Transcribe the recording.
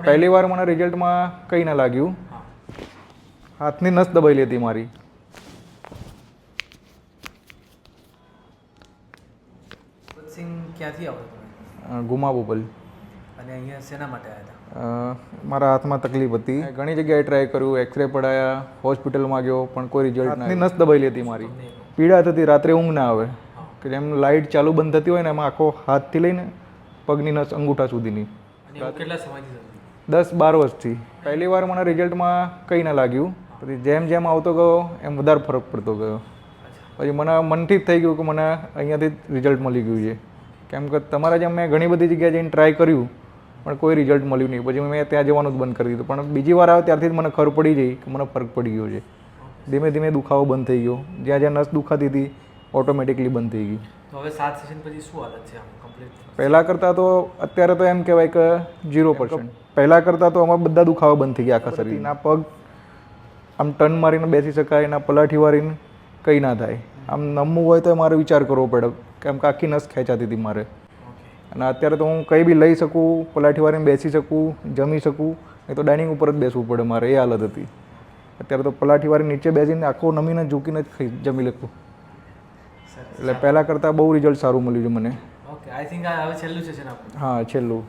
પહેલી વાર મને રિઝલ્ટમાં કંઈ ના લાગ્યું. હાથની નસ દબાયેલી હતી મારી. સિંગ ક્યાંથી આવો તમે? ગુમાબોપલ. અને અહીંયા શેના માટે આવ્યા હતા? મારા હાથમાં તકલીફ હતી. ઘણી જગ્યાએ ટ્રાય કર્યું, એક્સરે પડાયા, હોસ્પિટલમાં ગયો, પણ કોઈ રિઝલ્ટ ના. હાથની નસ દબાયેલી હતી મારી. પીડા થતી, રાત્રે ઊંઘ ના આવે કે જેમ લાઇટ ચાલુ બંધ થતી હોય ને એમાં આખો હાથથી લઈને પગની નસ અંગૂઠા સુધીની. કેટલા સમયથી? 10-12 વર્ષથી. પહેલી વાર મને રિઝલ્ટમાં કંઈ ના લાગ્યું. પછી જેમ જેમ આવતો ગયો એમ વધારે ફરક પડતો ગયો. પછી મને મનથી જ થઈ ગયું કે મને અહીંયાથી જ રિઝલ્ટ મળી ગયું છે. કેમ કે તમારા જેમ મેં ઘણી બધી જગ્યાએ જઈને ટ્રાય કર્યું પણ કોઈ રિઝલ્ટ મળ્યું નહીં. પછી મેં ત્યાં જવાનું જ બંધ કરી દીધું. પણ બીજી વાર આવે ત્યારથી જ મને ખબર પડી ગઈ કે મને ફરક પડી ગયો છે. ધીમે ધીમે દુખાવો બંધ થઈ ગયો. જ્યાં જ્યાં નસ દુખાતી હતી ઓટોમેટિકલી બંધ થઈ ગઈ. તો હવે 7 સેશન પછી શું હાલત છે આમ કમ્પ્લીટ? પહેલાં કરતાં તો અત્યારે તો એમ કહેવાય કે 0%. પહેલાં કરતાં તો આમાં બધા દુખાવા બંધ થઈ ગયા આખા શરીરના. પગ આમ ટર્ન મારીને બેસી શકાય, ના પલાઠી વારીને કંઈ ના થાય. આમ નમવું હોય તો મારે વિચાર કરવો પડે કેમ કે આખી નસ ખેંચાતી હતી મારે. અને અત્યારે તો હું કંઈ બી લઈ શકું, પલાઠી વારીને બેસી શકું, જમી શકું. નહીં તો ડાઇનિંગ ઉપર જ બેસવું પડે મારે, એ હાલત હતી. અત્યારે તો પલાઠી વારી નીચે બેસીને આખો નમીને ઝૂકીને જ જમી લખું. એટલે પહેલાં કરતાં બહુ રિઝલ્ટ સારું મળ્યું છે મને. ઓકે, આઈ થિંક આ હવે છેલ્લું સેશન આપણું. હા, છેલ્લું.